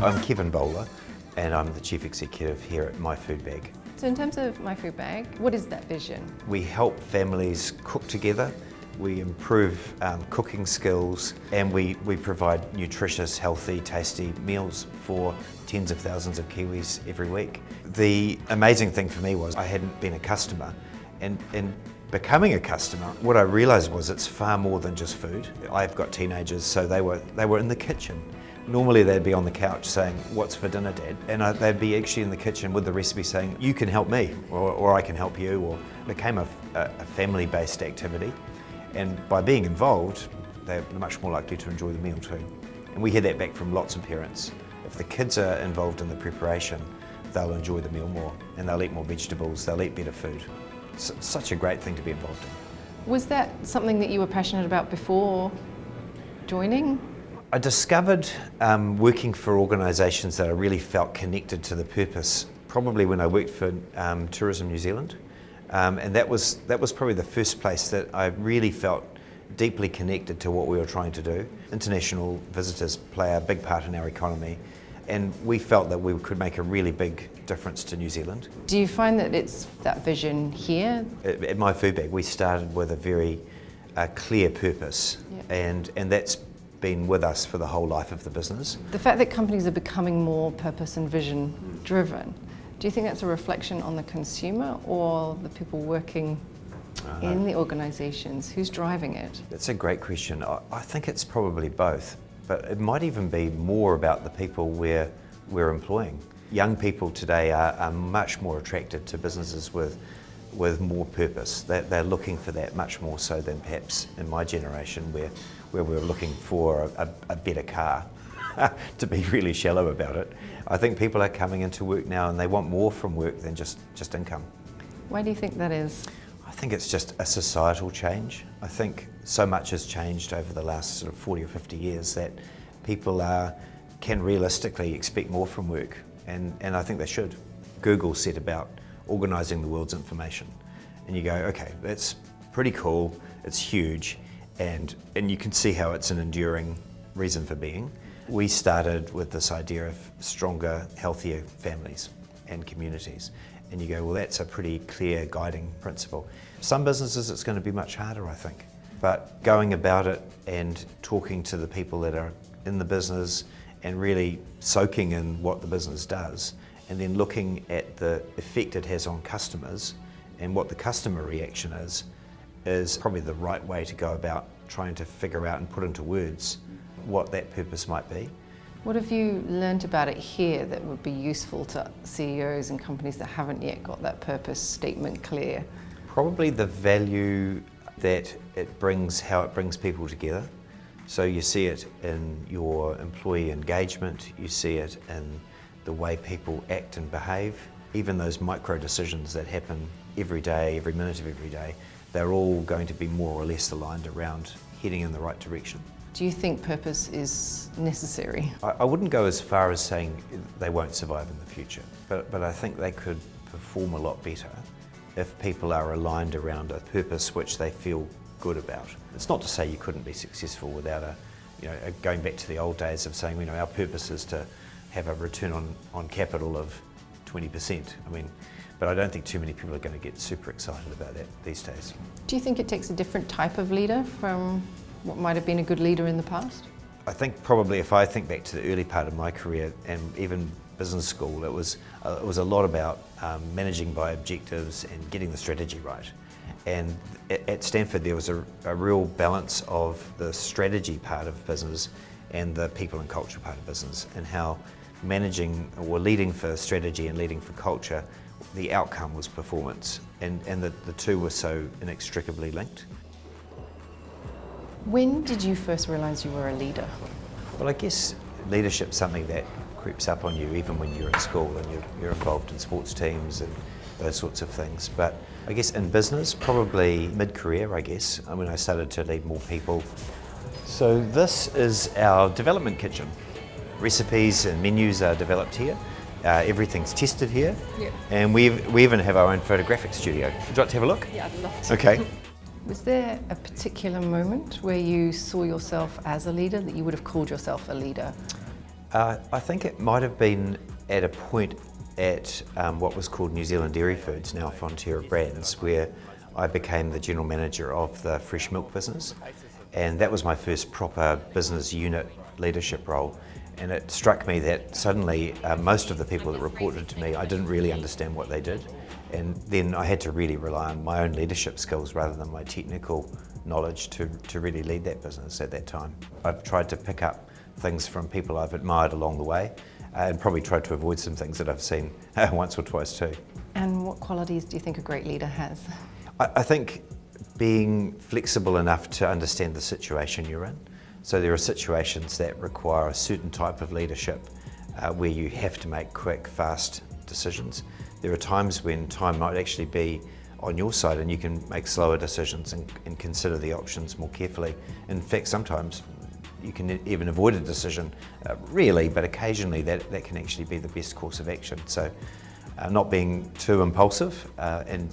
I'm Kevin Bowler and I'm the Chief Executive here at My Food Bag. So in terms of My Food Bag, what is that vision? We help families cook together, we improve cooking skills, and we provide nutritious, healthy, tasty meals for tens of thousands of Kiwis every week. The amazing thing for me was I hadn't been a customer, and becoming a customer, what I realised was it's far more than just food. I've got teenagers, so they were in the kitchen. Normally they'd be on the couch saying, "What's for dinner, Dad?" And they'd be actually in the kitchen with the recipe saying, "You can help me," or "I can help you," or it became a family-based activity. And by being involved, they're much more likely to enjoy the meal too. And we hear that back from lots of parents. If the kids are involved in the preparation, they'll enjoy the meal more, and they'll eat more vegetables, they'll eat better food. It's such a great thing to be involved in. Was that something that you were passionate about before joining? I discovered working for organisations that I really felt connected to the purpose probably when I worked for Tourism New Zealand, and that was probably the first place that I really felt deeply connected to what we were trying to do. International visitors play a big part in our economy, and we felt that we could make a really big difference to New Zealand. Do you find that it's that vision here? At My Food Bag, we started with a very clear purpose, and that's been with us for the whole life of the business. The fact that companies are becoming more purpose and vision driven, do you think that's a reflection on the consumer or the people working in the organisations? Who's driving it? That's a great question. I think it's probably both, but it might even be more about the people we're employing. Young people today are much more attracted to businesses with more purpose. They're looking for that much more so than perhaps in my generation where we were looking for a better car, to be really shallow about it. I think people are coming into work now and they want more from work than just income. Why do you think that is? I think it's just a societal change. I think so much has changed over the last sort of 40 or 50 years that people can realistically expect more from work, and I think they should. Google set about organising the world's information, and you go, okay, that's pretty cool, it's huge, and you can see how it's an enduring reason for being. We started with this idea of stronger, healthier families and communities, and you go, well, that's a pretty clear guiding principle. Some businesses it's going to be much harder, I think, but going about it and talking to the people that are in the business and really soaking in what the business does, and then looking at the effect it has on customers and what the customer reaction is probably the right way to go about trying to figure out and put into words what that purpose might be. What have you learnt about it here that would be useful to CEOs and companies that haven't yet got that purpose statement clear? Probably the value that it brings, how it brings people together. So you see it in your employee engagement, you see it in the way people act and behave. Even those micro decisions that happen every day, every minute of every day, they're all going to be more or less aligned around heading in the right direction. Do you think purpose is necessary? I wouldn't go as far as saying they won't survive in the future, but I think they could perform a lot better if people are aligned around a purpose which they feel good about. It's not to say you couldn't be successful without going back to the old days of saying, our purpose is to have a return on capital of 20%. But I don't think too many people are going to get super excited about that these days. Do you think it takes a different type of leader from what might have been a good leader in the past? I think probably if I think back to the early part of my career and even business school, it was a lot about managing by objectives and getting the strategy right. And at Stanford there was a real balance of the strategy part of business and the people and culture part of business, and how managing or leading for strategy and leading for culture, the outcome was performance, and the two were so inextricably linked. When did you first realise you were a leader? Well, I guess leadership's something that creeps up on you even when you're at school and you're involved in sports teams and those sorts of things. But I guess in business, probably mid-career, I guess, when I started to lead more people. So this is our development kitchen. Recipes and menus are developed here. Everything's tested here. Yep. And we even have our own photographic studio. Would you like to have a look? Yeah, I'd love to. Okay. Was there a particular moment where you saw yourself as a leader, that you would have called yourself a leader? I think it might have been at a point at what was called New Zealand Dairy Foods, now Fonterra Brands, where I became the general manager of the fresh milk business. And that was my first proper business unit leadership role. And it struck me that suddenly most of the people that reported to me, I didn't really understand what they did. And then I had to really rely on my own leadership skills rather than my technical knowledge to really lead that business at that time. I've tried to pick up things from people I've admired along the way and probably tried to avoid some things that I've seen once or twice too. And what qualities do you think a great leader has? I think being flexible enough to understand the situation you're in. So there are situations that require a certain type of leadership where you have to make quick, fast decisions. There are times when time might actually be on your side and you can make slower decisions and consider the options more carefully. In fact, sometimes you can even avoid a decision, really, but occasionally that can actually be the best course of action. So not being too impulsive and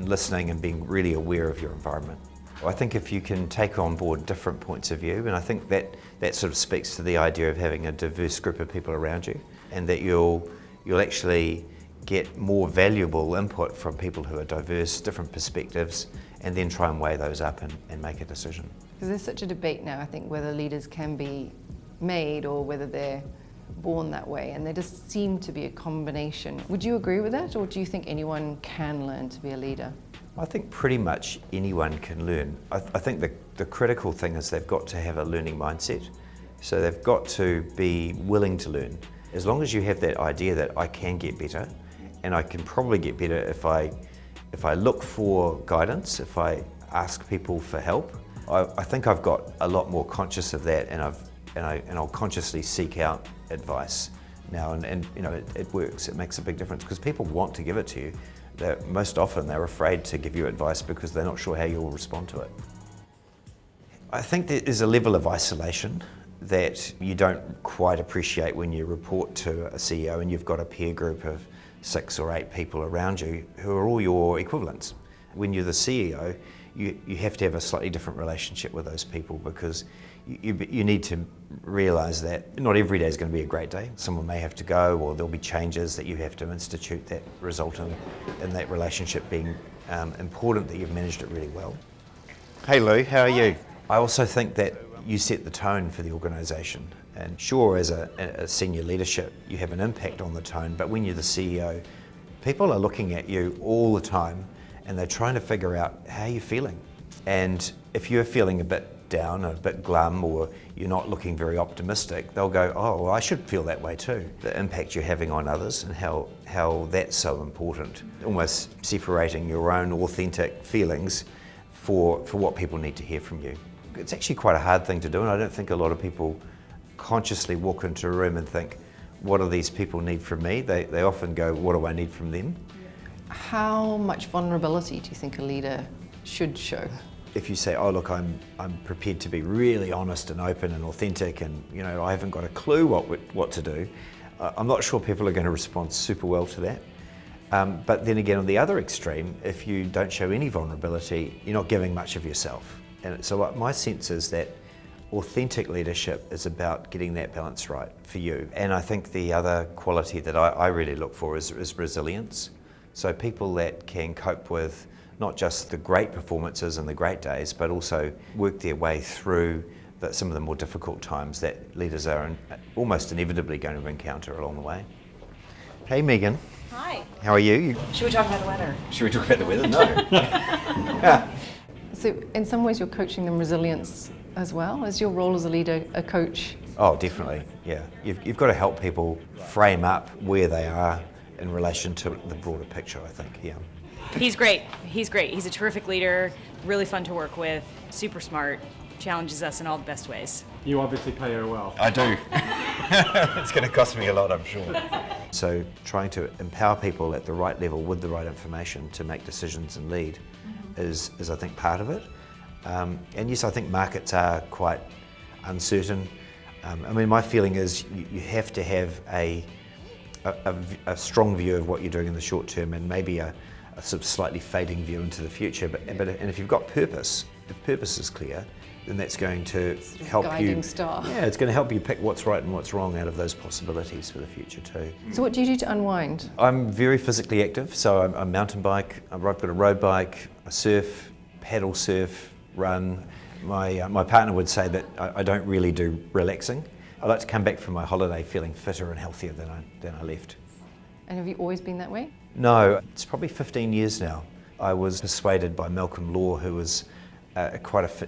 listening and being really aware of your environment. I think if you can take on board different points of view, and I think that sort of speaks to the idea of having a diverse group of people around you, and that you'll actually get more valuable input from people who are diverse, different perspectives, and then try and weigh those up and make a decision. Because there's such a debate now, I think, whether leaders can be made or whether they're born that way, and there just seem to be a combination. Would you agree with that, or do you think anyone can learn to be a leader? I think pretty much anyone can learn. I think the critical thing is they've got to have a learning mindset. So they've got to be willing to learn. As long as you have that idea that I can get better, and I can probably get better if I look for guidance, if I ask people for help. I think I've got a lot more conscious of that, and I'll consciously seek out advice now, and you know it works. It makes a big difference because people want to give it to you. Most often they're afraid to give you advice because they're not sure how you'll respond to it. I think there is a level of isolation that you don't quite appreciate when you report to a CEO and you've got a peer group of 6 or 8 people around you who are all your equivalents. When you're the CEO, you have to have a slightly different relationship with those people because you need to realise that not every day is going to be a great day. Someone may have to go, or there'll be changes that you have to institute that result in that relationship being important, that you've managed it really well. Hey Lou, how are you? I also think that you set the tone for the organisation, and sure, as a senior leadership you have an impact on the tone, but when you're the CEO, people are looking at you all the time and they're trying to figure out how you're feeling. And if you're feeling a bit down, a bit glum, or you're not looking very optimistic, they'll go, oh, well, I should feel that way too. The impact you're having on others and how that's so important. Almost separating your own authentic feelings for what people need to hear from you. It's actually quite a hard thing to do, and I don't think a lot of people consciously walk into a room and think, what do these people need from me? They often go, what do I need from them? How much vulnerability do you think a leader should show? If you say, oh look, I'm prepared to be really honest and open and authentic, and you know I haven't got a clue what to do, I'm not sure people are going to respond super well to that. But then again, on the other extreme, if you don't show any vulnerability, you're not giving much of yourself. And so my sense is that authentic leadership is about getting that balance right for you. And I think the other quality that I really look for is resilience. So people that can cope with not just the great performances and the great days, but also work their way through some of the more difficult times that leaders are almost inevitably going to encounter along the way. Hey Megan. Hi. How are you? Should we talk about the weather? Should we talk about the weather? No. So in some ways you're coaching them resilience as well. Is your role as a leader a coach? Oh, definitely, yeah. You've got to help people frame up where they are in relation to the broader picture, I think, yeah. He's great. He's a terrific leader, really fun to work with, super smart, challenges us in all the best ways. You obviously pay her well. I do. It's going to cost me a lot, I'm sure. So trying to empower people at the right level with the right information to make decisions and lead is I think, part of it. And yes, I think markets are quite uncertain. I mean, my feeling is you have to have a strong view of what you're doing in the short term, and maybe a sort of slightly fading view into the future. And if you've got purpose, if purpose is clear, then that's going to help you. Guiding star. Yeah, it's going to help you pick what's right and what's wrong out of those possibilities for the future too. So what do you do to unwind? I'm very physically active, so I mountain bike, I've got a road bike, I surf, paddle surf, run. My partner would say that I don't really do relaxing. I like to come back from my holiday feeling fitter and healthier than I left. And have you always been that way? No, it's probably 15 years now. I was persuaded by Malcolm Law, who was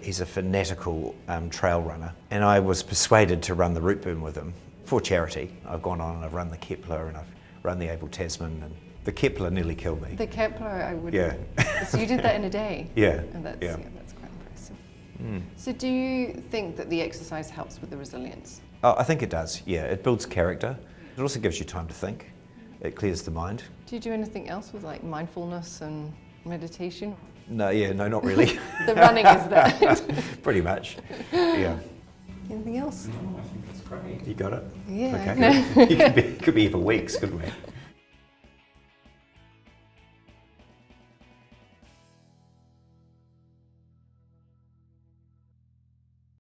he's a fanatical trail runner, and I was persuaded to run the Route Burn with him for charity. I've gone on and I've run the Kepler and I've run the Abel Tasman, and the Kepler nearly killed me. The Kepler, I would. Yeah. So you did that in a day? Yeah. And that's, yeah. That's quite impressive. So do you think that the exercise helps with the resilience? Oh, I think it does, yeah. It builds character. It also gives you time to think. It clears the mind. Do you do anything else with like mindfulness and meditation? No, not really. The running is that. Pretty much, yeah. Anything else? No, I think that's great. You got it? Yeah. Okay. You could be here for weeks, couldn't we?